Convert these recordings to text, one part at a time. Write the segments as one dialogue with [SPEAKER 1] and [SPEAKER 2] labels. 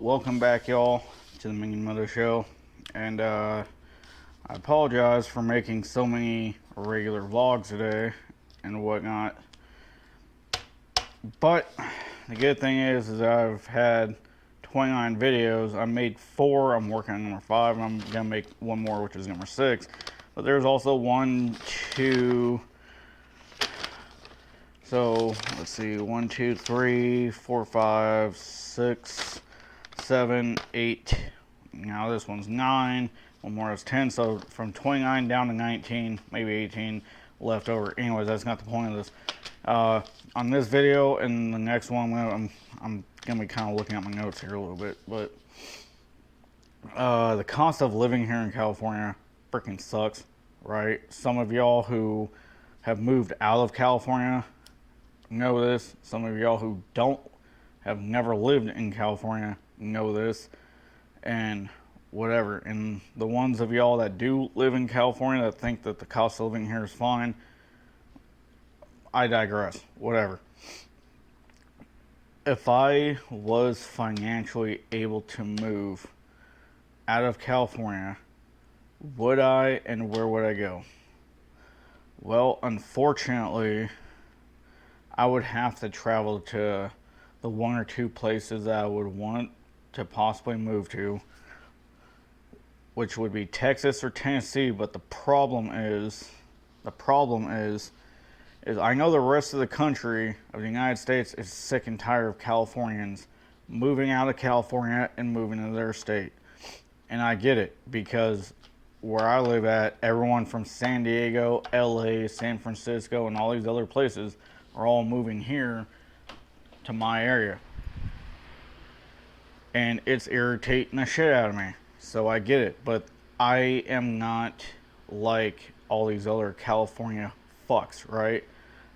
[SPEAKER 1] welcome back, y'all, to the Minion Mother Show. And I apologize for making so many regular vlogs today and whatnot. But the good thing is I've had 29 videos. I made 4. I'm working on number 5. And I'm gonna make one more, which is number 6. But there's also 1, 2. So let's see, 1, 2, 3, 4, 5, 6, 7, 8. Now this one's 9. One more is 10. So from 29 down to 19, maybe 18 left over. Anyways, that's not the point of this. On this video and the next one, I'm gonna be kind of looking at my notes here a little bit. But the cost of living here in California freaking sucks, right? Some of y'all who have moved out of California know this. Some of y'all who have never lived in California know this, and whatever. And the ones of y'all that do live in California that think that the cost of living here is fine, I digress. Whatever. If I was financially able to move out of California, would I, and where would I go? Well, unfortunately, I would have to travel to the 1 or 2 places that I would want to possibly move to, which would be Texas or Tennessee. But the problem is I know the rest of the country of the United States is sick and tired of Californians moving out of California and moving to their state. And I get it, because where I live at, everyone from San Diego, LA, San Francisco, and all these other places are all moving here to my area. And it's irritating the shit out of me. So I get it. But I am not like all these other California fucks, right?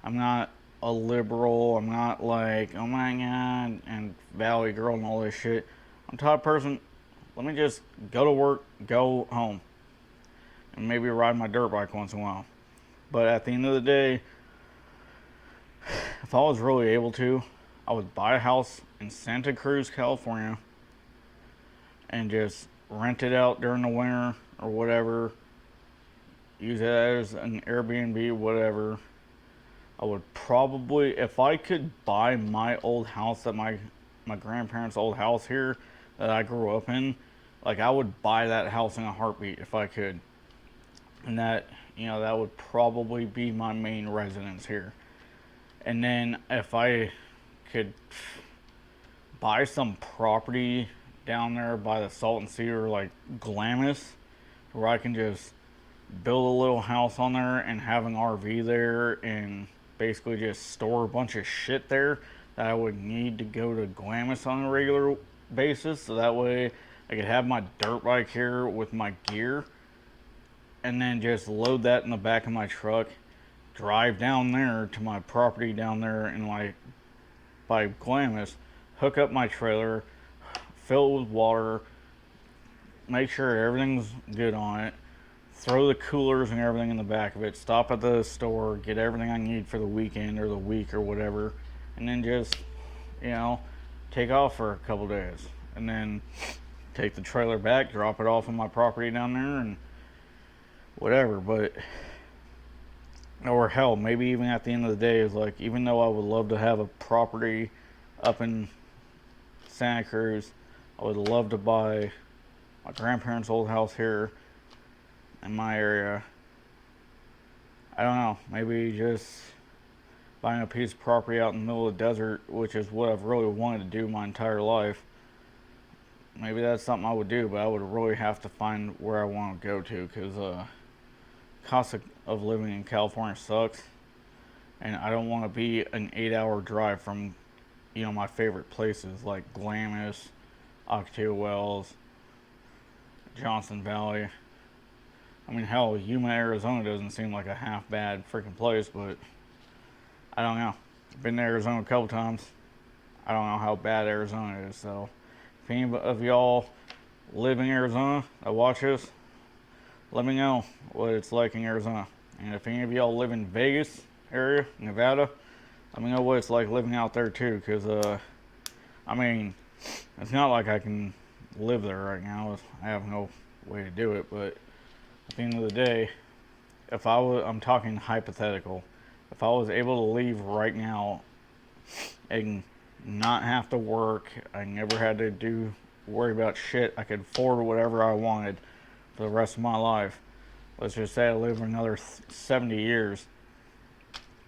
[SPEAKER 1] I'm not a liberal. I'm not like, oh my god, and Valley Girl and all this shit. I'm the type of person, let me just go to work, go home, and maybe ride my dirt bike once in a while. But at the end of the day, if I was really able to, I would buy a house in Santa Cruz, California, and just rent it out during the winter or whatever. Use it as an Airbnb, whatever. I would probably, if I could buy my old house, that my grandparents' old house here that I grew up in, like, I would buy that house in a heartbeat if I could. And that, that would probably be my main residence here. And then if I could buy some property down there by the Salton Sea or like Glamis, where I can just build a little house on there and have an RV there and basically just store a bunch of shit there that I would need to go to Glamis on a regular basis. So that way I could have my dirt bike here with my gear and then just load that in the back of my truck, drive down there to my property down there in like by Glamis, hook up my trailer, fill it with water, make sure everything's good on it, throw the coolers and everything in the back of it, stop at the store, get everything I need for the weekend or the week or whatever, and then just, take off for a couple days. And then take the trailer back, drop it off on my property down there, and whatever. But or hell, maybe even at the end of the day, is like, even though I would love to have a property up in Santa Cruz, I would love to buy my grandparents' old house here in my area. I don't know, maybe just buying a piece of property out in the middle of the desert, which is what I've really wanted to do my entire life. Maybe that's something I would do, but I would really have to find where I want to go to, because cost of living in California sucks, and I don't want to be an 8-hour drive from, my favorite places like Glamis, Ocotillo Wells, Johnson Valley. I mean, hell, Yuma, Arizona doesn't seem like a half bad freaking place, but I don't know. I've been to Arizona a couple times. I don't know how bad Arizona is. So if any of y'all live in Arizona that watch this, let me know what it's like in Arizona. And if any of y'all live in Vegas area, Nevada, let me know what it's like living out there too. Because, I mean, It's not like I can live there right now. I have no way to do it, but at the end of the day, if I was, I'm talking hypothetical, if I was able to leave right now and not have to work, I never had to worry about shit, I could afford whatever I wanted for the rest of my life. Let's just say I live another 70 years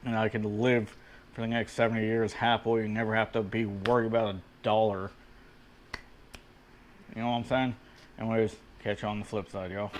[SPEAKER 1] and I could live for the next 70 years happily and never have to be worried about a dollar. You know what I'm saying? Anyways, catch you on the flip side, y'all.